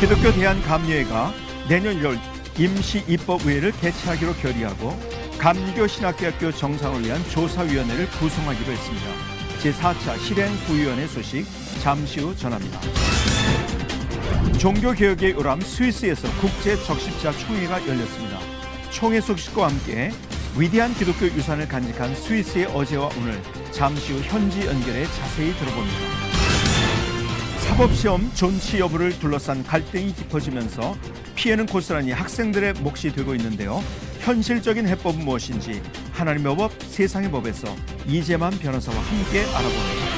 기독교 대한감리회가 내년 1월 임시입법의회를 개최하기로 결의하고 감리교 신학대학교 정상을 위한 조사위원회를 구성하기로 했습니다. 제4차 실행부위원회 소식 잠시 후 전합니다. 종교개혁의 요람 스위스에서 국제적십자 총회가 열렸습니다. 총회 소식과 함께 위대한 기독교 유산을 간직한 스위스의 어제와 오늘, 잠시 후 현지 연결해 자세히 들어봅니다. 사법시험 존치 여부를 둘러싼 갈등이 깊어지면서 피해는 고스란히 학생들의 몫이 되고 있는데요. 현실적인 해법은 무엇인지 하나님의 법, 세상의 법에서 이재만 변호사와 함께 알아봅니다.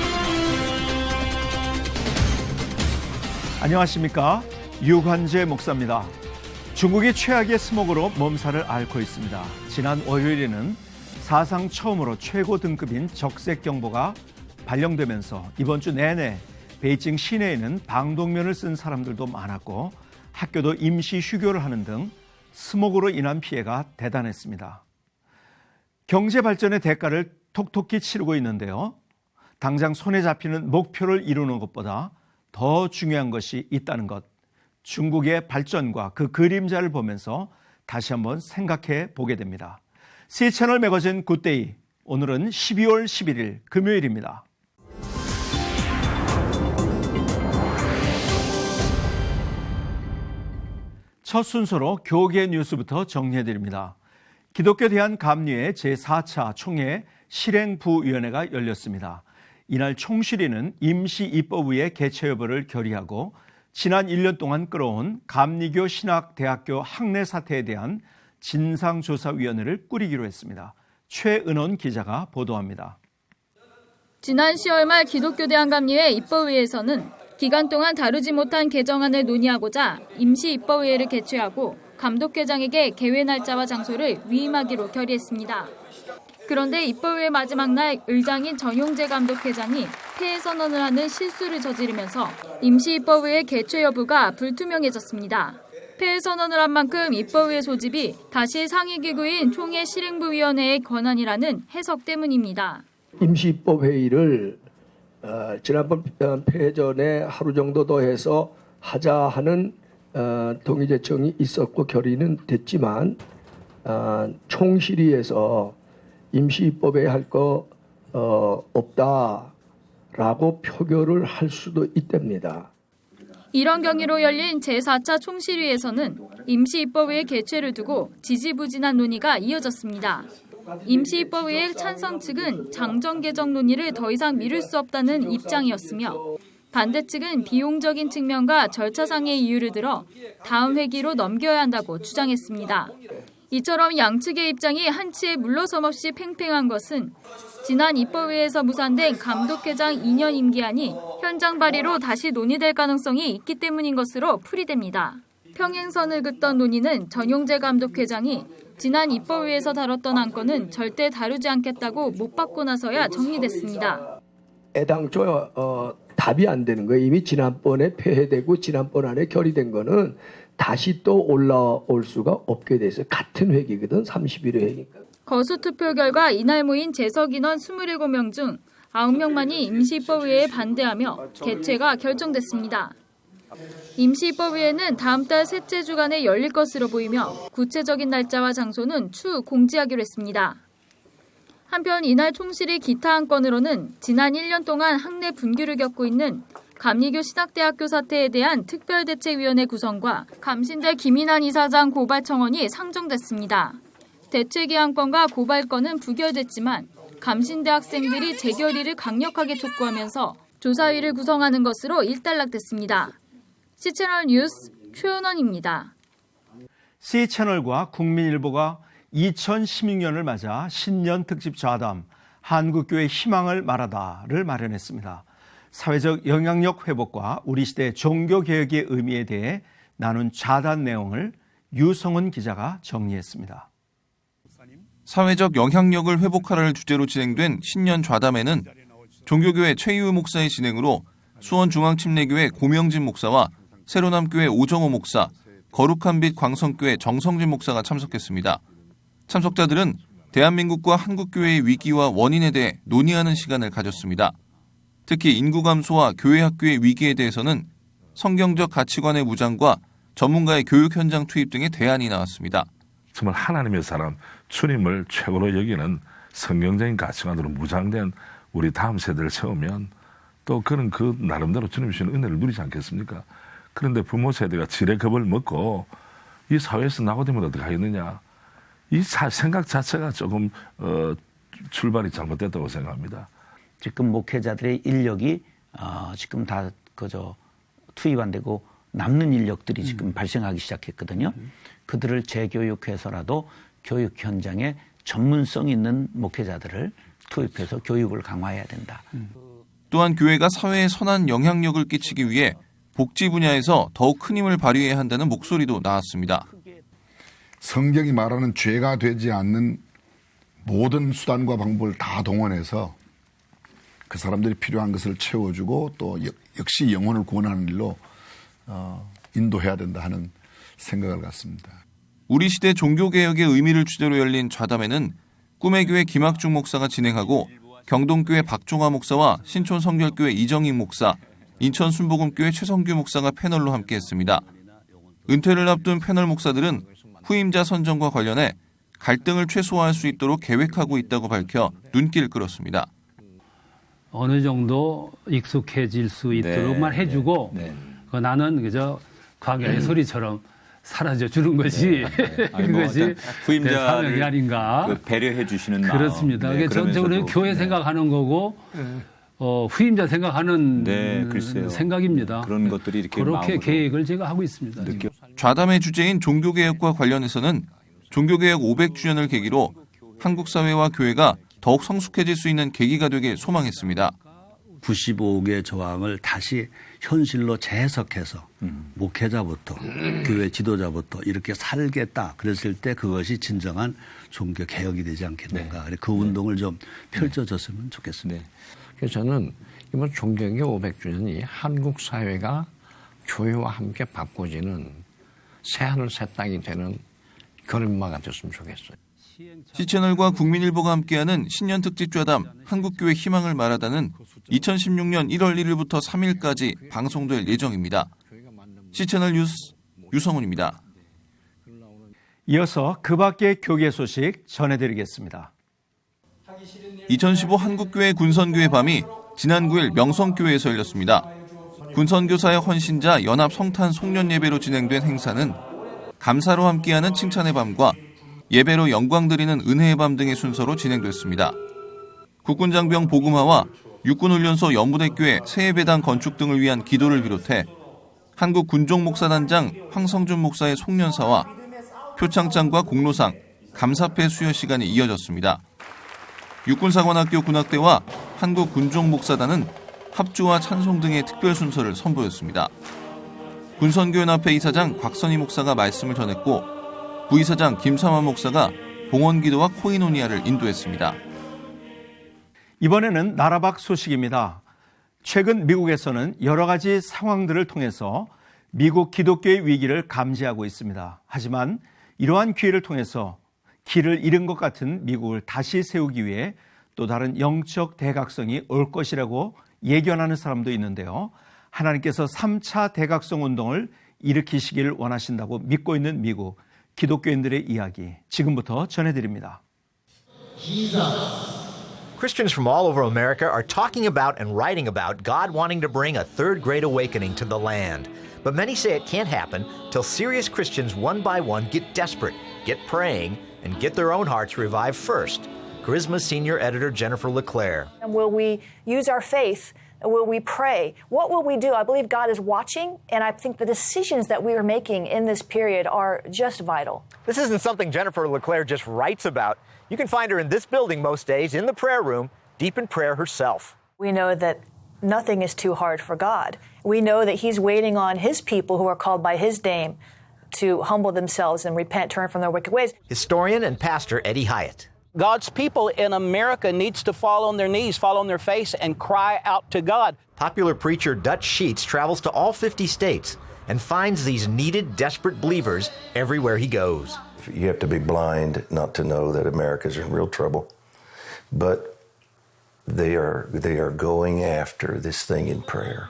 안녕하십니까? 유관재 목사입니다. 중국이 최악의 스모그로 몸살을 앓고 있습니다. 지난 월요일에는 사상 처음으로 최고 등급인 적색경보가 발령되면서 이번 주 내내 베이징 시내에는 방독면을 쓴 사람들도 많았고 학교도 임시 휴교를 하는 등 스모그로 인한 피해가 대단했습니다. 경제 발전의 대가를 톡톡히 치르고 있는데요. 당장 손에 잡히는 목표를 이루는 것보다 더 중요한 것이 있다는 것, 중국의 발전과 그 그림자를 보면서 다시 한번 생각해 보게 됩니다. C채널 매거진 굿데이, 오늘은 12월 11일 금요일입니다. 첫 순서로 교계 뉴스부터 정리해드립니다. 기독교 대한감리회 제4차 총회 실행부위원회가 열렸습니다. 이날 총실위는 임시입법의회 개최 여부를 결의하고 지난 1년 동안 끌어온 감리교 신학대학교 학내 사태에 대한 진상조사위원회를 꾸리기로 했습니다. 최은원 기자가 보도합니다. 지난 10월 말 기독교 대한감리회 입법위에서는 기간 동안 다루지 못한 개정안을 논의하고자 임시입법의회를 개최하고 감독회장에게 개회 날짜와 장소를 위임하기로 결의했습니다. 그런데 입법의회 마지막 날 의장인 전용재 감독회장이 폐해 선언을 하는 실수를 저지르면서 임시입법의회 개최 여부가 불투명해졌습니다. 폐해 선언을 한 만큼 입법의회 소집이 다시 상임기구인 총회 실행부위원회의 권한이라는 해석 때문입니다. 임시입법회의를 지난번 폐해 전에 하루 정도 더 해서 하자 하는 동의 제청이 있었고 결의는 됐지만 총실위에서 임시입법회의 할 거 없다라고 표결을 할 수도 있답니다. 이런 경위로 열린 제4차 총실위에서는 임시입법회의 개최를 두고 지지부진한 논의가 이어졌습니다. 임시입법의회 찬성 측은 장정 개정 논의를 더 이상 미룰 수 없다는 입장이었으며 반대 측은 비용적인 측면과 절차상의 이유를 들어 다음 회기로 넘겨야 한다고 주장했습니다. 이처럼 양측의 입장이 한치의 물러섬 없이 팽팽한 것은 지난 입법회에서 무산된 감독회장 2년 임기안이 현장 발의로 다시 논의될 가능성이 있기 때문인 것으로 풀이됩니다. 평행선을 긋던 논의는 전용재 감독회장이 지난 입법위에서 다뤘던 안건은 절대 다루지 않겠다고 못 받고 나서야 정리됐습니다. 애당초 답이 안 되는 거예요. 이미 지난번에 폐해되고 지난번 안에 결의된 거는 다시 또 올라올 수가 없게 돼서 같은 회기거든. 31회 회기니까. 거수 투표 결과 이날 모인 재석 인원 27명 중 9명만이 임시입법위에 반대하며 개최가 결정됐습니다. 임시입법위회는 다음 달 셋째 주간에 열릴 것으로 보이며 구체적인 날짜와 장소는 추후 공지하기로 했습니다. 한편 이날 총실이 기타 안건으로는 지난 1년 동안 학내 분규를 겪고 있는 감리교 신학대학교 사태에 대한 특별대책위원회 구성과 감신대 김인환 이사장 고발 청원이 상정됐습니다. 대책위 안건과 고발건은 부결됐지만 감신대 학생들이 재결의를 강력하게 촉구하면서 조사위를 구성하는 것으로 일단락됐습니다. C채널 뉴스 최은원입니다. C채널과 국민일보가 2016년을 맞아 신년 특집 좌담 한국교회 희망을 말하다를 마련했습니다. 사회적 영향력 회복과 우리 시대 종교개혁의 의미에 대해 나눈 좌담 내용을 유성은 기자가 정리했습니다. 사회적 영향력을 회복하라를 주제로 진행된 신년 좌담회는 종교교회 최희우 목사의 진행으로 수원중앙침례교회 고명진 목사와 새로남교회 오정호 목사, 거룩한 빛 광성교회 정성진 목사가 참석했습니다. 참석자들은 대한민국과 한국교회의 위기와 원인에 대해 논의하는 시간을 가졌습니다. 특히 인구 감소와 교회 학교의 위기에 대해서는 성경적 가치관의 무장과 전문가의 교육 현장 투입 등의 대안이 나왔습니다. 정말 하나님의 사람, 주님을 최고로 여기는 성경적인 가치관으로 무장된 우리 다음 세대를 세우면 또 그런 그 나름대로 주님 주시는 은혜를 누리지 않겠습니까? 그런데 부모 세대가 지레 겁을 먹고 이 사회에서 나고되면 어떻게 하겠느냐. 이 생각 자체가 조금 출발이 잘못됐다고 생각합니다. 지금 목회자들의 인력이 지금 다 그저 투입 안 되고 남는 인력들이 지금 발생하기 시작했거든요. 그들을 재교육해서라도 교육 현장에 전문성 있는 목회자들을 투입해서 교육을 강화해야 된다. 또한 교회가 사회에 선한 영향력을 끼치기 위해 복지 분야에서 더욱 큰 힘을 발휘해야 한다는 목소리도 나왔습니다. 성경이 말하는 죄가 되지 않는 모든 수단과 방법을 다 동원해서 그 사람들이 필요한 것을 채워주고 또 역시 영혼을 구원하는 일로 인도해야 된다 하는 생각을 갖습니다. 우리 시대 종교개혁의 의미를 주제로 열린 좌담회는 꿈의 교회 김학중 목사가 진행하고 경동교회 박종화 목사와 신촌 성결교회 이정익 목사, 인천 순복음교회 최성규 목사가 패널로 함께했습니다. 은퇴를 앞둔 패널 목사들은 후임자 선정과 관련해 갈등을 최소화할 수 있도록 계획하고 있다고 밝혀 눈길을 끌었습니다. 어느 정도 익숙해질 수 있도록만 해주고 나는 그저 광야의 소리처럼 사라져 주는 것이 그것이 사명이 아닌가. 배려해 주시는 마음. 그렇습니다. 그게 전적으로 교회 생각하는 거고 후임자 생각하는 생각입니다. 그런 것들이 이렇게 그렇게 계획을 제가 하고 있습니다. 좌담회 주제인 종교개혁과 관련해서는 종교개혁 500주년을 계기로 한국 사회와 교회가 더욱 성숙해질 수 있는 계기가 되길 소망했습니다. 95개 조항을 다시 현실로 재해석해서 목회자부터 교회 지도자부터 이렇게 살겠다 그랬을 때 그것이 진정한 종교 개혁이 되지 않겠는가. 그 운동을 좀 펼쳐졌으면 좋겠습니다. 그래서 저는 이번 종교개혁 500주년이 한국 사회가 교회와 함께 바꿔지는 새하늘 새 땅이 되는 걸음마가 됐으면 좋겠어요. C채널과 국민일보가 함께하는 신년특집 좌담 한국교회 희망을 말하다는 2016년 1월 1일부터 3일까지 방송될 예정입니다. C채널 뉴스 유성훈입니다. 이어서 그 밖의 교계 소식 전해드리겠습니다. 2015 한국교회 군선교회 밤이 지난 9일 명성교회에서 열렸습니다. 군선교사의 헌신자 연합 성탄 송년예배로 진행된 행사는 감사로 함께하는 칭찬의 밤과 예배로 영광 드리는 은혜의 밤 등의 순서로 진행됐습니다. 국군장병 보금화와 육군훈련소 연부대교회 새해배당 건축 등을 위한 기도를 비롯해 한국군종목사단장 황성준 목사의 송년사와 표창장과 공로상, 감사패 수여 시간이 이어졌습니다. 육군사관학교 군악대와 한국군종목사단은 합주와 찬송 등의 특별 순서를 선보였습니다. 군선교연합회 이사장 곽선희 목사가 말씀을 전했고 부이사장 김삼환 목사가 봉헌기도와 코이노니아를 인도했습니다. 이번에는 나라 밖 소식입니다. 최근 미국에서는 여러 가지 상황들을 통해서 미국 기독교의 위기를 감지하고 있습니다. 하지만 이러한 기회를 통해서 길을 잃은 것 같은 미국을 다시 세우기 위해 또 다른 영적 대각성이 올 것이라고 예견하는 사람도 있는데요. 하나님께서 3차 대각성 운동을 일으키시길 원하신다고 믿고 있는 미국 기독교인들의 이야기 지금부터 전해드립니다. Christians from all over America are talking about and writing about God wanting to bring a third great awakening to the land. But many say it can't happen till serious Christians one by one get desperate, get praying, and get their own hearts revived first. Charisma's senior editor Jennifer LeClaire. And will we use our faith? Will we pray? What will we do? I believe God is watching, and I think the decisions that we are making in this period are just vital. This isn't something Jennifer LeClaire just writes about. You can find her in this building most days, in the prayer room, deep in prayer herself. We know that nothing is too hard for God. We know that He's waiting on His people who are called by His name to humble themselves and repent, turn from their wicked ways. Historian and pastor Eddie Hyatt. God's people in America needs to fall on their knees, fall on their face, and cry out to God. Popular preacher Dutch Sheets travels to all 50 states and finds these needed, desperate believers everywhere he goes. You have to be blind not to know that America's in real trouble. But they are going after this thing in prayer.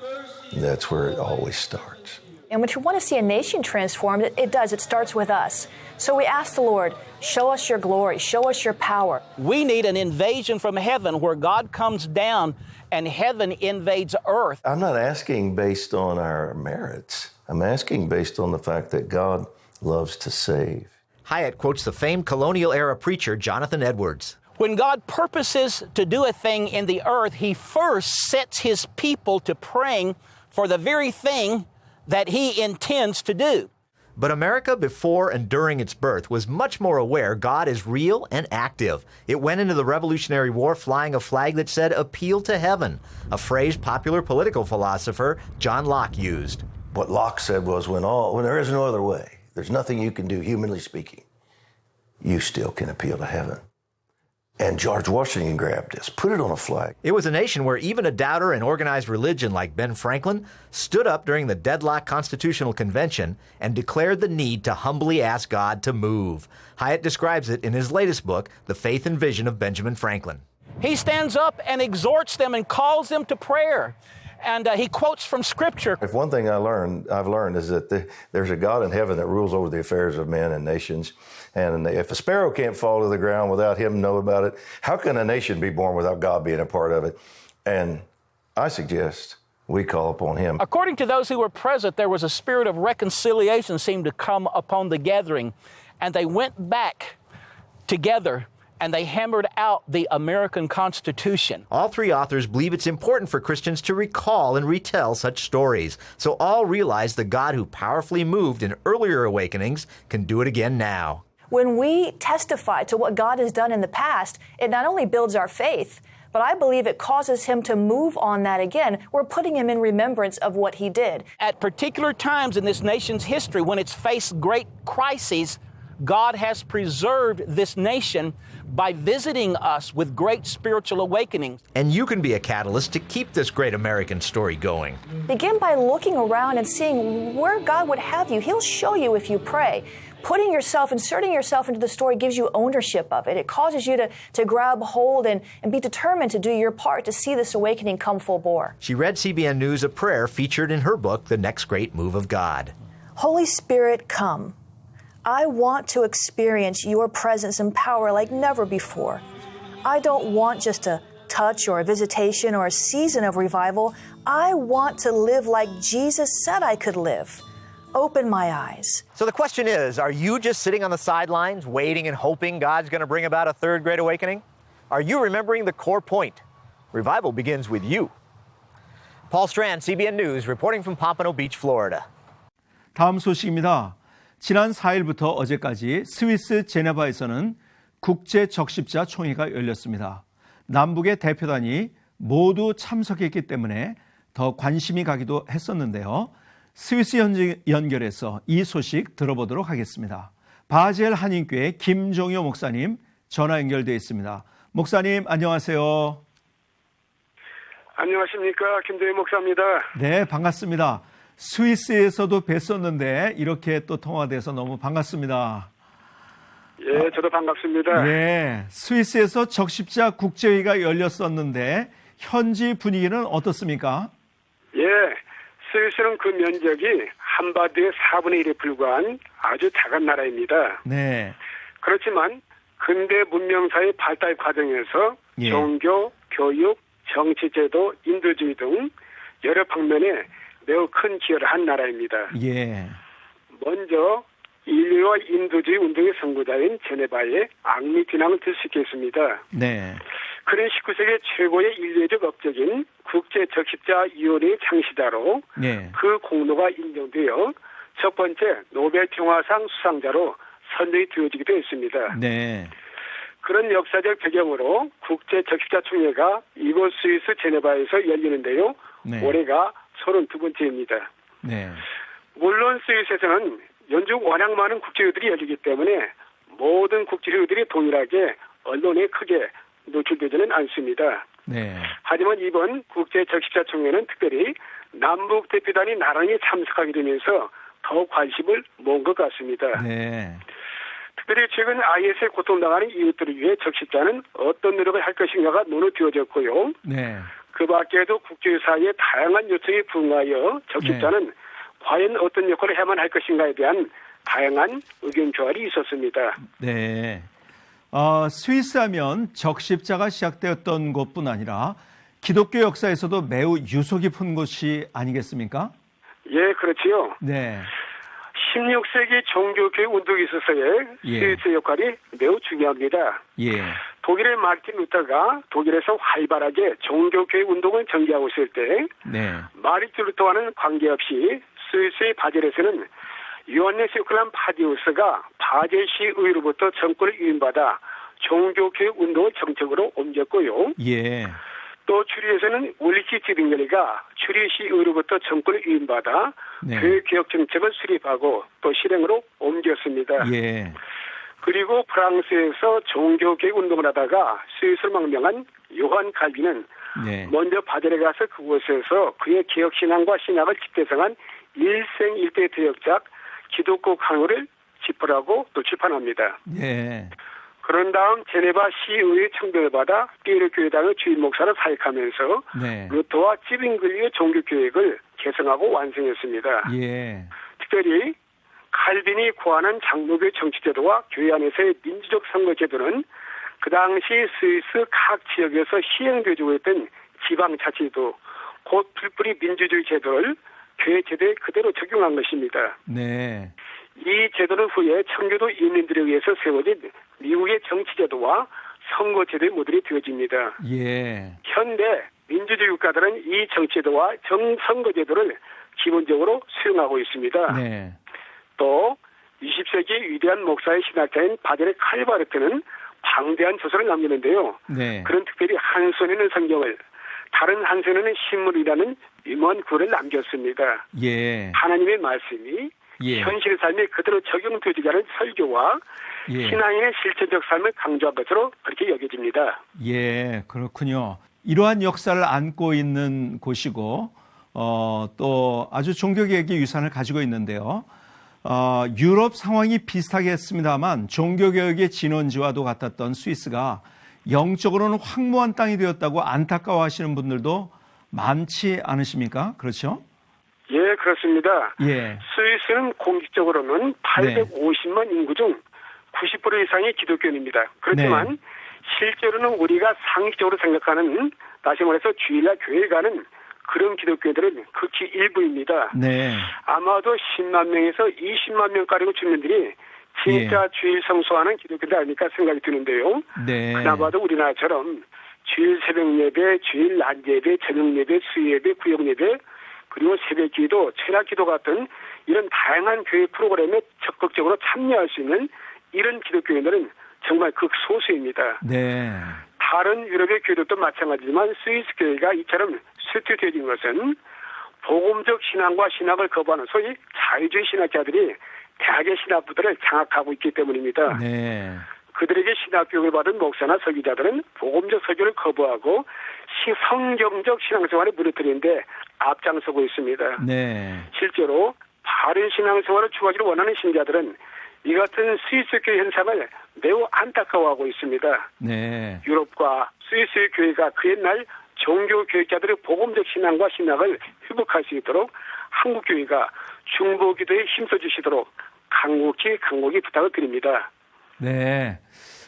That's where it always starts. And when you want to see a nation transformed, it does. It starts with us. So we ask the Lord, show us your glory, show us your power. We need an invasion from heaven where God comes down and heaven invades earth. I'm not asking based on our merits. I'm asking based on the fact that God loves to save. Hyatt quotes the famed colonial-era preacher Jonathan Edwards. When God purposes to do a thing in the earth, he first sets his people to praying for the very thing that he intends to do. But America before and during its birth was much more aware God is real and active. It went into the Revolutionary War flying a flag that said appeal to heaven, a phrase popular political philosopher John Locke used. What Locke said was when there is no other way, there's nothing you can do, humanly speaking, you still can appeal to heaven. And George Washington grabbed this, put it on a flag. It was a nation where even a doubter in organized religion like Ben Franklin stood up during the deadlocked Constitutional Convention and declared the need to humbly ask God to move. Hyatt describes it in his latest book, The Faith and Vision of Benjamin Franklin. He stands up and exhorts them and calls them to prayer. And he quotes from Scripture. If one thing I've learned is that there's a God in heaven that rules over the affairs of men and nations. And if a sparrow can't fall to the ground without him know about it, how can a nation be born without God being a part of it? And I suggest we call upon him. According to those who were present, there was a spirit of reconciliation seemed to come upon the gathering. And they went back together and they hammered out the American Constitution. All three authors believe it's important for Christians to recall and retell such stories, so all realize the God who powerfully moved in earlier awakenings can do it again now. When we testify to what God has done in the past, it not only builds our faith, but I believe it causes him to move on that again. We're putting him in remembrance of what he did. At particular times in this nation's history, when it's faced great crises, God has preserved this nation by visiting us with great spiritual awakenings. And you can be a catalyst to keep this great American story going. Begin by looking around and seeing where God would have you. He'll show you if you pray. Inserting yourself into the story gives you ownership of it. It causes you to grab hold and be determined to do your part to see this awakening come full bore. She read CBN News a prayer featured in her book, The Next Great Move of God. Holy Spirit, come. I want to experience your presence and power like never before. I don't want just a touch or a visitation or a season of revival. I want to live like Jesus said I could live. Open my eyes. So the question is, are you just sitting on the sidelines waiting and hoping God's going to bring about a third great awakening? Are you remembering the core point? Revival begins with you. Paul Strand, CBN News, reporting from Pompano Beach, Florida. 다음 소식입니다. 지난 4일부터 어제까지 스위스 제네바에서는 국제 적십자 총회가 열렸습니다. 남북의 대표단이 모두 참석했기 때문에 더 관심이 가기도 했었는데요. 스위스 연결해서 이 소식 들어보도록 하겠습니다. 바젤 한인교회 김종효 목사님 전화 연결되어 있습니다. 목사님 안녕하세요. 안녕하십니까. 김종효 목사입니다. 네, 반갑습니다. 스위스에서도 뵀었는데 이렇게 또 통화돼서 너무 반갑습니다. 예, 저도 반갑습니다. 예, 스위스에서 적십자 국제회의가 열렸었는데 현지 분위기는 어떻습니까? 예, 스위스는 그 면적이 한바드의 4분의 1에 불과한 아주 작은 나라입니다. 네. 그렇지만 근대 문명사의 발달 과정에서 종교, 교육, 정치제도, 인도주의 등 여러 방면에 매우 큰 기여를 한 나라입니다. 예. 먼저 인류와 인도주의 운동의 선구자인 제네바의 앙리 듀낭을 들 수 있겠습니다. 네. 그는 19세기 최고의 인류적 업적인 국제적십자위원회의 창시자로 그 공로가 인정되어 첫 번째 노벨 평화상 수상자로 선정이 되어지기도 했습니다. 네. 그런 역사적 배경으로 국제적십자총회가 이곳 스위스 제네바에서 열리는데요. 올해가 32번째입니다. 네. 물론 스위스에서는 연중 워낙 많은 국제회의들이 열리기 때문에 모든 국제회의들이 동일하게 언론에 크게 노출되지는 않습니다. 네. 하지만 이번 국제적십자총회는 특별히 남북 대표단이 나란히 참석하게 되면서 더 관심을 모은 것 같습니다. 네. 특별히 최근 IS에 고통당하는 이웃들을 위해 적십자는 어떤 노력을 할 것인가가 논의되어졌고요. 네. 그 밖에도 국제사회의 다양한 요청에 부응하여 적십자는 과연 어떤 역할을 해야만 할 것인가에 대한 다양한 의견 조합이 있었습니다. 네. 스위스 하면 적십자가 시작되었던 곳뿐 아니라 기독교 역사에서도 매우 유서 깊은 곳이 아니겠습니까? 예, 그렇지요. 네. 16세기 종교교육 운동에 있어서의 스위스의 역할이 매우 중요합니다. 예. 독일의 마르틴 루터가 독일에서 활발하게 종교교육 운동을 전개하고 있을 때 마르틴 루터와는 관계없이 스위스의 바젤에서는 요한네스 요클람 파디우스가 바젤시 의회로부터 정권을 위임받아 종교교육 운동을 정책으로 옮겼고요. 예. 또 추리에서는 울리치 지빙렬이가 추리시 의회로부터 정권을 위임받아 교육 정책을 수립하고 또 실행으로 옮겼습니다. 예. 그리고 프랑스에서 종교개혁 운동을 하다가 스위스로 망명한 요한 칼빈은 먼저 바젤에 가서 그곳에서 그의 개혁신앙과 신학을 집대성한 일생일대 대역작 기독교 강요를 집필하고 또 출판합니다. 예. 그런 다음 제네바 시의회 청빙을 받아 피에르 교회당의 주임 목사로 사역하면서 루터와 찌빙글리의 종교교획을 개성하고 완성했습니다. 예. 특별히 칼빈이 고안한 장로교의 정치제도와 교회 안에서의 민주적 선거제도는 그 당시 스위스 각 지역에서 시행되고 있던 지방자치제도 곧 풀뿌리 민주주의 제도를 교회 제도에 그대로 적용한 것입니다. 네. 이 제도는 후에 청교도 인민들에 의해서 세워진 미국의 정치제도와 선거제도의 모델이 되어집니다. 예. 현대 민주주의 국가들은 이 정치제도와 선거제도를 기본적으로 수용하고 있습니다. 네. 또 20세기 위대한 목사의 신학자인 바젤의 칼바르트는 방대한 저서를 남기는데요. 그런 특별히 한 손에 있는 성경을 다른 한 손에는 신물이라는 유명한 글을 남겼습니다. 예. 하나님의 말씀이 현실 삶에 그대로 적용되지 않은 설교와 신앙인의 실천적 삶을 강조한 것으로 그렇게 여겨집니다. 예, 그렇군요. 이러한 역사를 안고 있는 곳이고 또 아주 종교개혁의 유산을 가지고 있는데요. 유럽 상황이 비슷하게 했습니다만 종교개혁의 진원지와도 같았던 스위스가 영적으로는 황무한 땅이 되었다고 안타까워하시는 분들도 많지 않으십니까? 그렇죠? 예, 그렇습니다. 예. 스위스는 공식적으로는 850만 인구 중 90% 이상이 기독교인입니다. 그렇지만 실제로는 우리가 상식적으로 생각하는 다시 말해서 주일날 교회에 가는 그런 기독교인들은 극히 일부입니다. 아마도 10만 명에서 20만 명가량의 주민들이 진짜 주일 성수하는 기독교인들 아닐까 생각이 드는데요. 그나마도 우리나라처럼 주일 새벽 예배, 주일 낮 예배, 저녁 예배, 수예배, 구역 예배, 그리고 새벽 기도, 철학 기도 같은 이런 다양한 교회 프로그램에 적극적으로 참여할 수 있는 이런 기독교인들은 정말 극소수입니다. 다른 유럽의 교회들도 마찬가지지만 스위스 교회가 이처럼 수투되어진 것은 복음적 신앙과 신학을 거부하는 소위 자유주의 신학자들이 대학의 신학부들을 장악하고 있기 때문입니다. 그들에게 신학교육을 받은 목사나 설교자들은 복음적 설교를 거부하고 성경적 신앙생활을 무너뜨리는데 앞장서고 있습니다. 실제로 바른 신앙생활을 추구하기를 원하는 신자들은 이 같은 스위스 교회 현상을 매우 안타까워하고 있습니다. 유럽과 스위스 교회가 그 옛날 종교 교육자들의 복음적 신앙과 신학을 회복할 수 있도록 한국 교회가 중보 기도에 힘써 주시도록 간곡히 부탁을 드립니다. 네.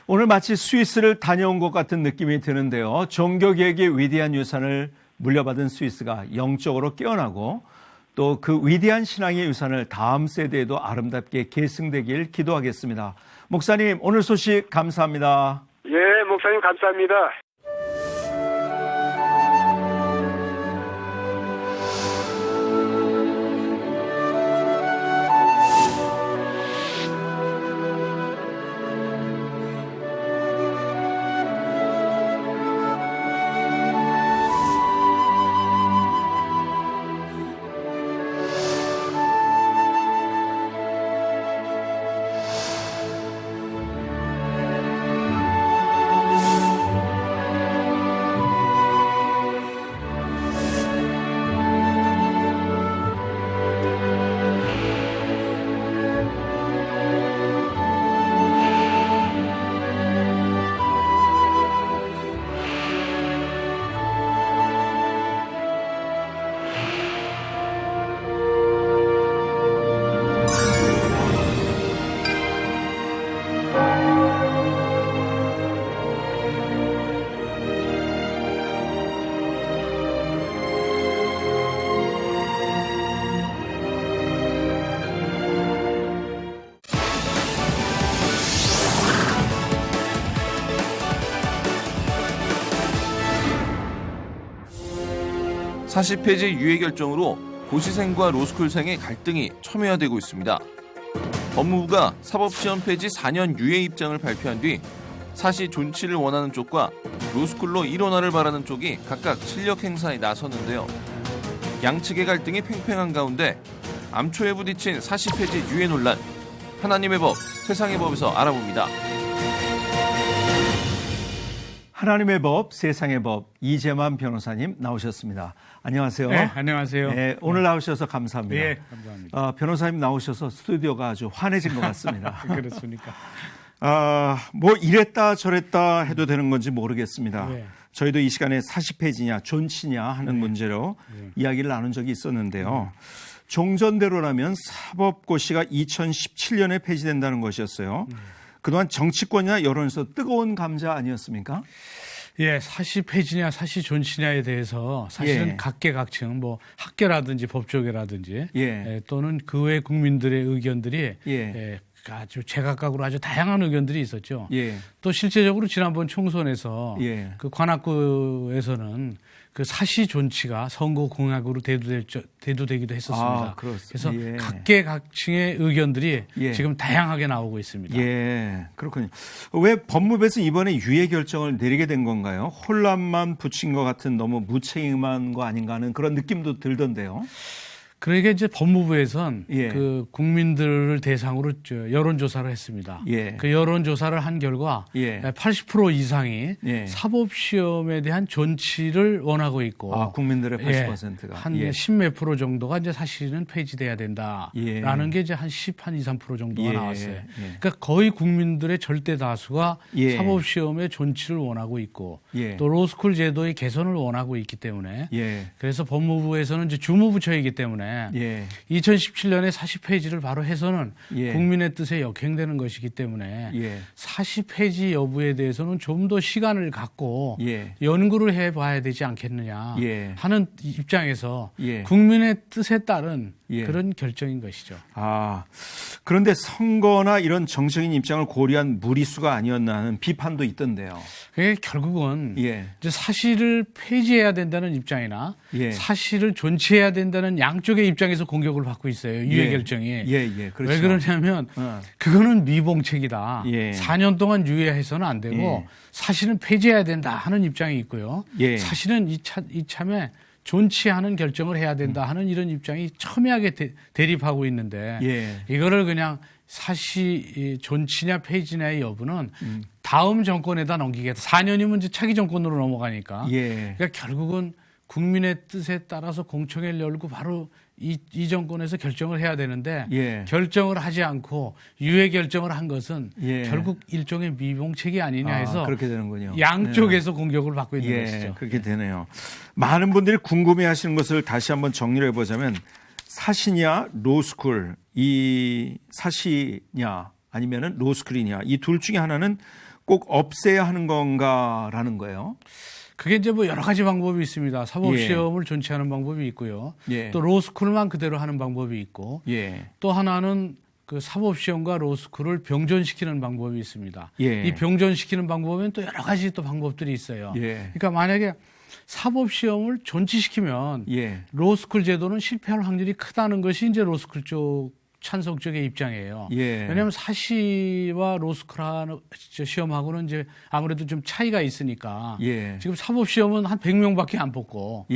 오늘 마치 스위스를 다녀온 것 같은 느낌이 드는데요. 종교개혁의 위대한 유산을 물려받은 스위스가 영적으로 깨어나고 또 그 위대한 신앙의 유산을 다음 세대에도 아름답게 계승되길 기도하겠습니다. 목사님, 오늘 소식 감사합니다. 예, 목사님 감사합니다. 사시 폐지 유예 결정으로 고시생과 로스쿨생의 갈등이 첨예화되고 있습니다. 법무부가 사법시험 폐지 4년 유예 입장을 발표한 뒤 사시 존치를 원하는 쪽과 로스쿨로 일원화를 바라는 쪽이 각각 실력 행사에 나섰는데요. 양측의 갈등이 팽팽한 가운데 암초에 부딪힌 사시 폐지 유예 논란, 하나님의 법, 세상의 법에서 알아봅니다. 하나님의 법, 세상의 법, 이재만 변호사님 나오셨습니다. 안녕하세요. 네, 안녕하세요. 네, 오늘 나오셔서 감사합니다. 네, 감사합니다. 변호사님 나오셔서 스튜디오가 아주 환해진 것 같습니다. 그렇습니까? 뭐 이랬다 저랬다 해도 되는 건지 모르겠습니다. 네. 저희도 이 시간에 사시 폐지냐 존치냐 하는 문제로 이야기를 나눈 적이 있었는데요. 종전대로라면 사법고시가 2017년에 폐지된다는 것이었어요. 그동안 정치권이나 여론에서 뜨거운 감자 아니었습니까? 예, 사시 폐지냐 사시 존치냐에 대해서 사실은 각계각층 뭐 학계라든지 법조계라든지 또는 그 외 국민들의 의견들이 아주 제각각으로 아주 다양한 의견들이 있었죠. 또 실제적으로 지난번 총선에서 그 관악구에서는 그 사시 존치가 선거 공약으로 대두되기도 했었습니다. 그래서 각계각층의 의견들이 지금 다양하게 나오고 있습니다. 예, 그렇군요. 왜 법무부에서 이번에 유예 결정을 내리게 된 건가요? 혼란만 붙인 것 같은 너무 무책임한 거 아닌가 하는 그런 느낌도 들던데요. 그러니까 이제 법무부에서는 그 국민들을 대상으로 여론조사를 했습니다. 그 여론조사를 한 결과 80% 이상이 사법시험에 대한 존치를 원하고 있고 국민들의 80%가 한 10몇 프로 정도가 이제 사실은 폐지돼야 된다라는 게 이제 한 2, 3% 정도가 나왔어요. 그러니까 거의 국민들의 절대 다수가 사법시험의 존치를 원하고 있고 또 로스쿨 제도의 개선을 원하고 있기 때문에 그래서 법무부에서는 이제 주무부처이기 때문에 2017년에 사시 폐지를 바로 해서는 국민의 뜻에 역행되는 것이기 때문에 사시 폐지 여부에 대해서는 좀 더 시간을 갖고 연구를 해봐야 되지 않겠느냐 하는 입장에서 국민의 뜻에 따른 그런 결정인 것이죠. 그런데 선거나 이런 정적인 입장을 고려한 무리수가 아니었나 하는 비판도 있던데요. 그게 결국은 이제 사실을 폐지해야 된다는 입장이나 사실을 존치해야 된다는 양쪽의 입장에서 공격을 받고 있어요. 유예 결정이. 그렇죠. 왜 그러냐면 그거는 미봉책이다. 4년 동안 유예해서는 안 되고 사실은 폐지해야 된다 하는 입장이 있고요. 사실은 이참에 존치하는 결정을 해야 된다 하는 이런 입장이 첨예하게 대립하고 있는데 이거를 그냥 사시 존치냐 폐지냐의 여부는 다음 정권에다 넘기겠다. 4년이면 이제 차기 정권으로 넘어가니까. 그러니까 결국은 국민의 뜻에 따라서 공청회를 열고 바로 이 정권에서 결정을 해야 되는데 결정을 하지 않고 유예 결정을 한 것은 결국 일종의 미봉책이 아니냐 해서 그렇게 되는군요. 양쪽에서 공격을 받고 있는 것이죠. 그렇게 되네요. 많은 분들이 궁금해하시는 것을 다시 한번 정리를 해보자면 사시냐 로스쿨, 이 사시냐 아니면은 로스쿨이냐 이 둘 중에 하나는 꼭 없애야 하는 건가라는 거예요. 그게 이제 뭐 여러 가지 방법이 있습니다. 사법시험을 존치하는 방법이 있고요. 또 로스쿨만 그대로 하는 방법이 있고 또 하나는 그 사법시험과 로스쿨을 병존시키는 방법이 있습니다. 이 병존시키는 방법은 또 여러 가지 또 방법들이 있어요. 그러니까 만약에 사법시험을 존치시키면 로스쿨 제도는 실패할 확률이 크다는 것이 이제 로스쿨 쪽 찬성 쪽의 입장이에요. 왜냐하면 사시와 로스쿨 시험하고는 이제 아무래도 좀 차이가 있으니까 지금 사법 시험은 한 100명밖에 안 뽑고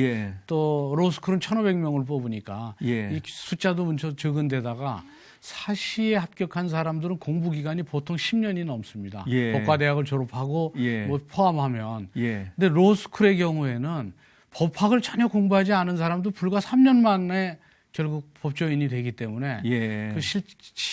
또 로스쿨은 1,500명을 뽑으니까 이 숫자도 문서 적은 데다가 사시에 합격한 사람들은 공부 기간이 보통 10년이 넘습니다. 법과대학을 졸업하고 뭐 포함하면. 근데 로스쿨의 경우에는 법학을 전혀 공부하지 않은 사람도 불과 3년 만에 결국 법조인이 되기 때문에 그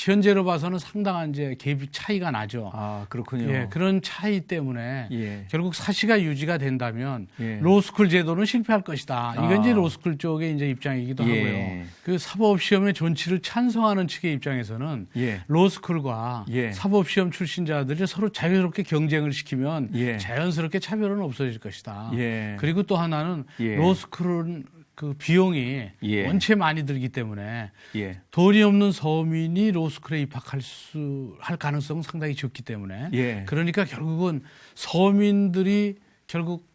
현재로 봐서는 상당한 이제 갭이 차이가 나죠. 그렇군요. 그런 차이 때문에 결국 사시가 유지가 된다면 로스쿨 제도는 실패할 것이다. 이건 이제 로스쿨 쪽의 이제 입장이기도 하고요. 그 사법시험의 존치를 찬성하는 측의 입장에서는 로스쿨과 사법시험 출신자들이 서로 자유롭게 경쟁을 시키면 자연스럽게 차별은 없어질 것이다. 그리고 또 하나는 로스쿨은 그 비용이 원체 많이 들기 때문에 돈이 없는 서민이 로스쿨에 입학할 가능성은 상당히 적기 때문에 그러니까 결국은 서민들이 결국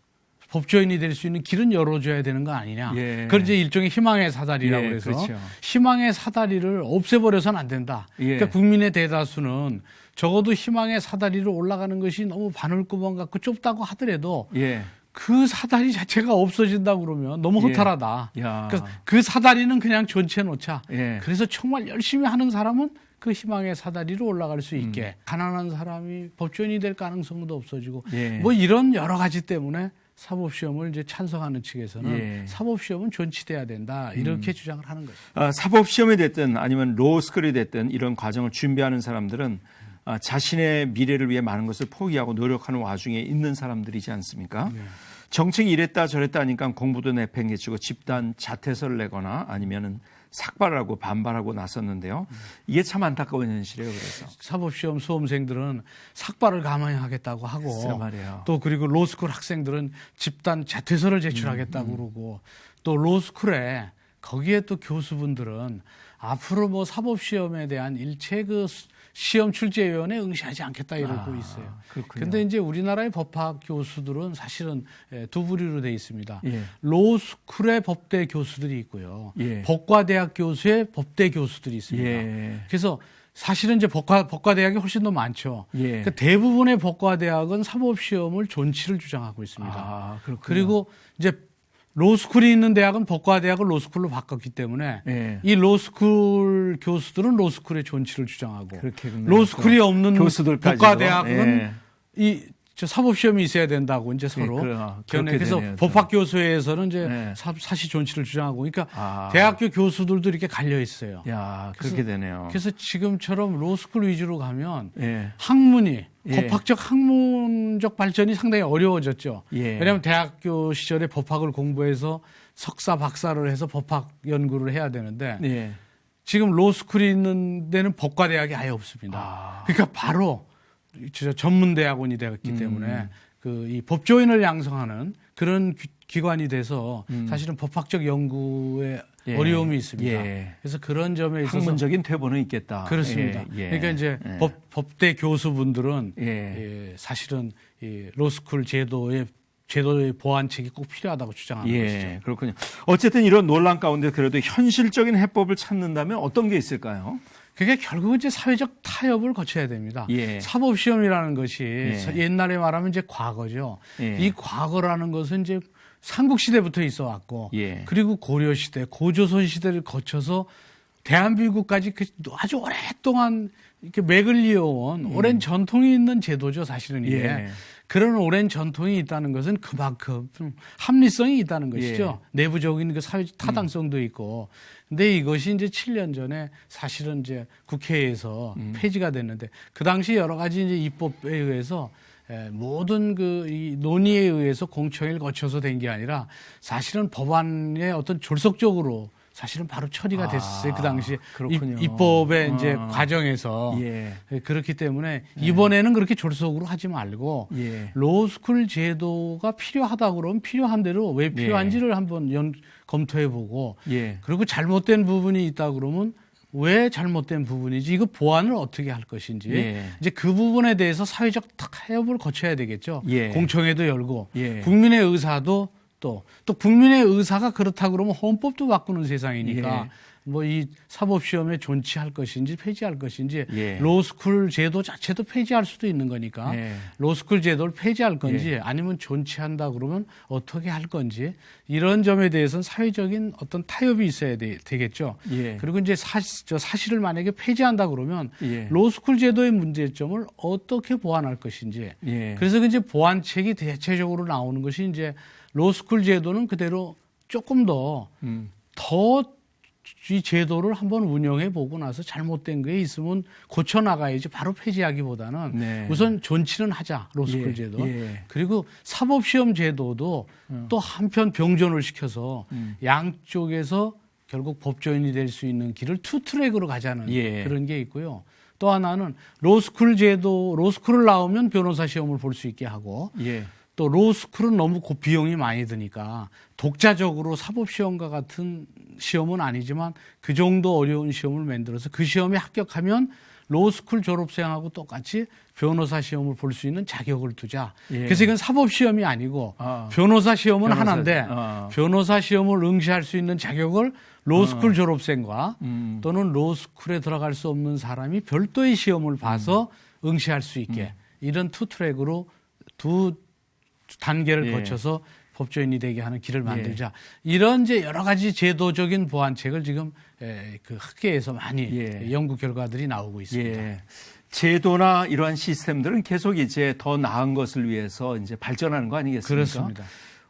법조인이 될 수 있는 길은 열어줘야 되는 거 아니냐. 그걸 이제 일종의 희망의 사다리라고 해서 그렇죠. 희망의 사다리를 없애버려서는 안 된다. 그러니까 국민의 대다수는 적어도 희망의 사다리로 올라가는 것이 너무 바늘구멍 같고 좁다고 하더라도 그 사다리 자체가 없어진다 그러면 너무 허탈하다. 그러니까 그 사다리는 그냥 존치해 놓자. 그래서 정말 열심히 하는 사람은 그 희망의 사다리로 올라갈 수 있게 가난한 사람이 법조인이 될 가능성도 없어지고 뭐 이런 여러 가지 때문에 사법시험을 이제 찬성하는 측에서는 사법시험은 존치돼야 된다 이렇게 주장을 하는 거죠. 사법시험이 됐든 아니면 로스쿨이 됐든 이런 과정을 준비하는 사람들은 자신의 미래를 위해 많은 것을 포기하고 노력하는 와중에 있는 사람들이지 않습니까? 정책이 이랬다 저랬다 하니까 공부도 내팽개치고 집단 자퇴서를 내거나 아니면은 삭발하고 반발하고 나섰는데요. 이게 참 안타까운 현실이에요. 그래서 사법시험 수험생들은 삭발을 가만히 하겠다고 하고 또 그리고 로스쿨 학생들은 집단 자퇴서를 제출하겠다고 그러고 또 로스쿨에 거기에 또 교수분들은 앞으로 뭐 사법시험에 대한 일체 그 시험 출제위원회 응시하지 않겠다 이러고 있어요. 그런데 이제 우리나라의 법학 교수들은 사실은 두 부류로 돼 있습니다. 로스쿨의 법대 교수들이 있고요. 법과대학 교수의 법대 교수들이 있습니다. 그래서 사실은 이제 법과대학이 훨씬 더 많죠. 그러니까 대부분의 법과대학은 사법시험을 존치를 주장하고 있습니다. 그리고 이제 로스쿨이 있는 대학은 법과대학을 로스쿨로 바꿨기 때문에 이 로스쿨 교수들은 로스쿨의 존치를 주장하고 로스쿨이 없는 법과대학은 이 사법시험이 있어야 된다고 이제 서로 그래서 법학교수회에서는 이제 사시 존치를 주장하고 그러니까 대학교 교수들도 이렇게 갈려 있어요. 그렇게 되네요. 그래서 지금처럼 로스쿨 위주로 가면 학문이 법학적 학문적 발전이 상당히 어려워졌죠. 왜냐하면 대학교 시절에 법학을 공부해서 석사 박사를 해서 법학 연구를 해야 되는데 지금 로스쿨이 있는 데는 법과대학이 아예 없습니다. 그러니까 바로 전문대학원이 되었기 때문에 그 이 법조인을 양성하는 그런 기관이 돼서 사실은 법학적 연구에 어려움이 있습니다. 그래서 그런 점에 있어서 학문적인 퇴보는 있겠다. 그렇습니다. 그러니까 이제 법대 교수분들은 사실은 이 로스쿨 제도의 보완책이 꼭 필요하다고 주장하는 것이죠. 그렇군요. 어쨌든 이런 논란 가운데 그래도 현실적인 해법을 찾는다면 어떤 게 있을까요? 그게 결국은 이제 사회적 타협을 거쳐야 됩니다. 사법시험이라는 것이 옛날에 말하면 이제 과거죠. 이 과거라는 것은 이제 삼국시대부터 있어 왔고 그리고 고려시대, 고조선 시대를 거쳐서 대한민국까지 아주 오랫동안 이렇게 맥을 이어온 오랜 전통이 있는 제도죠. 사실은 이게. 그런 오랜 전통이 있다는 것은 그만큼 합리성이 있다는 것이죠. 내부적인 그 사회적 타당성도 있고. 근데 이것이 이제 7년 전에 사실은 이제 국회에서 폐지가 됐는데 그 당시 여러 가지 이제 입법에 의해서 모든 이 논의에 의해서 공청회를 거쳐서 된 게 아니라 사실은 법안의 어떤 졸속적으로 사실은 바로 처리가 됐었어요. 그 당시 입법의 이제 과정에서. 그렇기 때문에 이번에는 그렇게 졸속으로 하지 말고 로스쿨 제도가 필요하다 그러면 필요한 대로 왜 필요한지를 한번 검토해보고 그리고 잘못된 부분이 있다 그러면 왜 잘못된 부분인지 이거 보완을 어떻게 할 것인지 이제 그 부분에 대해서 사회적 타협을 거쳐야 되겠죠. 공청회도 열고 국민의 의사도 또 국민의 의사가 그렇다 그러면 헌법도 바꾸는 세상이니까 뭐 이 사법시험에 존치할 것인지 폐지할 것인지 로스쿨 제도 자체도 폐지할 수도 있는 거니까 로스쿨 제도를 폐지할 건지 아니면 존치한다 그러면 어떻게 할 건지 이런 점에 대해서는 사회적인 어떤 타협이 있어야 되겠죠. 그리고 이제 사실을 만약에 폐지한다 그러면 로스쿨 제도의 문제점을 어떻게 보완할 것인지 그래서 이제 보완책이 대체적으로 나오는 것이 이제 로스쿨 제도는 그대로 조금 더 이 제도를 한번 운영해 보고 나서 잘못된 게 있으면 고쳐나가야지 바로 폐지하기보다는 우선 존치는 하자 로스쿨 제도. 그리고 사법시험 제도도 또 한편 병존을 시켜서 양쪽에서 결국 법조인이 될 수 있는 길을 투트랙으로 가자는 그런 게 있고요. 또 하나는 로스쿨 제도, 로스쿨을 나오면 변호사 시험을 볼 수 있게 하고 또 로스쿨은 너무 비용이 많이 드니까 독자적으로 사법시험과 같은 시험은 아니지만 그 정도 어려운 시험을 만들어서 그 시험에 합격하면 로스쿨 졸업생하고 똑같이 변호사 시험을 볼 수 있는 자격을 두자. 그래서 이건 사법 시험이 아니고 변호사 시험은 하나인데 변호사 시험을 응시할 수 있는 자격을 로스쿨 졸업생과 또는 로스쿨에 들어갈 수 없는 사람이 별도의 시험을 봐서 응시할 수 있게 이런 투 트랙으로 두 단계를 거쳐서 법조인이 되게 하는 길을 만들자. 이런 이제 여러 가지 제도적인 보완책을 지금 그 학계에서 많이 연구 결과들이 나오고 있습니다. 제도나 이러한 시스템들은 계속 이제 더 나은 것을 위해서 이제 발전하는 거 아니겠습니까? 그렇습니다.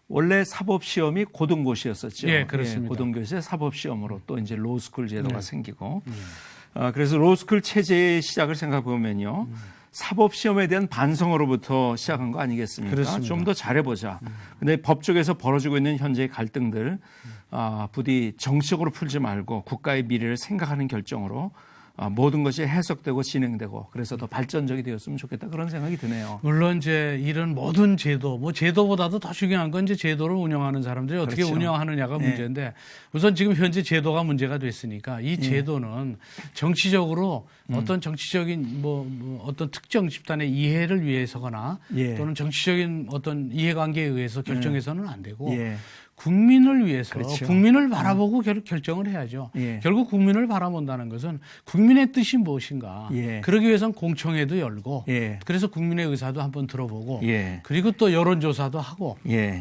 원래 사법 시험이 고등고시였었죠. 그렇습니다. 고등고시의 사법 시험으로 또 이제 로스쿨 제도가 생기고, 그래서 로스쿨 체제의 시작을 생각해 보면요. 사법 시험에 대한 반성으로부터 시작한 거 아니겠습니까? 좀 더 잘해보자. 근데 법 쪽에서 벌어지고 있는 현재의 갈등들, 부디 정치적으로 풀지 말고 국가의 미래를 생각하는 결정으로 모든 것이 해석되고 진행되고 그래서 더 발전적이 되었으면 좋겠다 그런 생각이 드네요. 물론 이제 이런 모든 제도, 뭐 제도보다도 더 중요한 건 이제 제도를 운영하는 사람들이 어떻게 운영하느냐가 문제인데 우선 지금 현재 제도가 문제가 됐으니까 이 제도는 정치적으로 어떤 정치적인 뭐 어떤 특정 집단의 이해를 위해서거나 또는 정치적인 어떤 이해관계에 의해서 결정해서는 안 되고 국민을 위해서 국민을 바라보고 결정을 해야죠. 결국 국민을 바라본다는 것은 국민의 뜻이 무엇인가. 그러기 위해서는 공청회도 열고 그래서 국민의 의사도 한번 들어보고 그리고 또 여론조사도 하고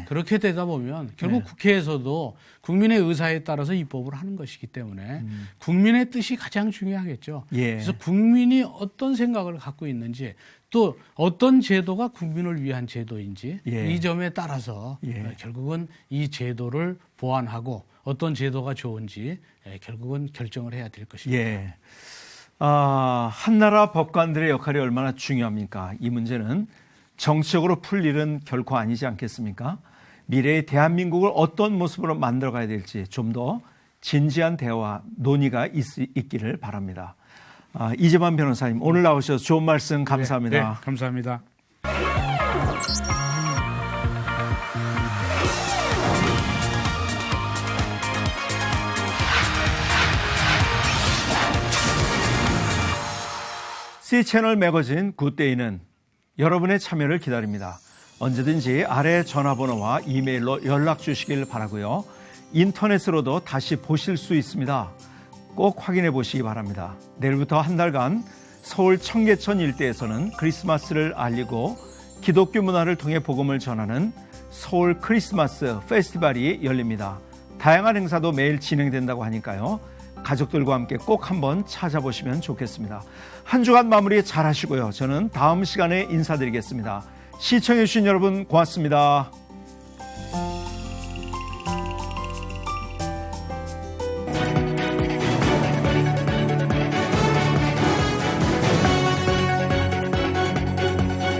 그렇게 되다 보면 결국 국회에서도 국민의 의사에 따라서 입법을 하는 것이기 때문에 국민의 뜻이 가장 중요하겠죠. 그래서 국민이 어떤 생각을 갖고 있는지 또 어떤 제도가 국민을 위한 제도인지 이 점에 따라서 결국은 이 제도를 보완하고 어떤 제도가 좋은지 결국은 결정을 해야 될 것입니다. 한나라 법관들의 역할이 얼마나 중요합니까? 이 문제는 정치적으로 풀 일은 결코 아니지 않겠습니까? 미래의 대한민국을 어떤 모습으로 만들어가야 될지 좀 더 진지한 대화, 논의가 있기를 바랍니다. 이재만 변호사님 오늘 나오셔서 좋은 말씀 감사합니다. 감사합니다. C채널 매거진 굿데이는 여러분의 참여를 기다립니다. 언제든지 아래 전화번호와 이메일로 연락 주시길 바라고요. 인터넷으로도 다시 보실 수 있습니다. 꼭 확인해 보시기 바랍니다. 내일부터 한 달간 서울 청계천 일대에서는 크리스마스를 알리고 기독교 문화를 통해 복음을 전하는 서울 크리스마스 페스티벌이 열립니다. 다양한 행사도 매일 진행된다고 하니까요. 가족들과 함께 꼭 한번 찾아보시면 좋겠습니다. 한 주간 마무리 잘 하시고요. 저는 다음 시간에 인사드리겠습니다. 시청해 주신 여러분 고맙습니다.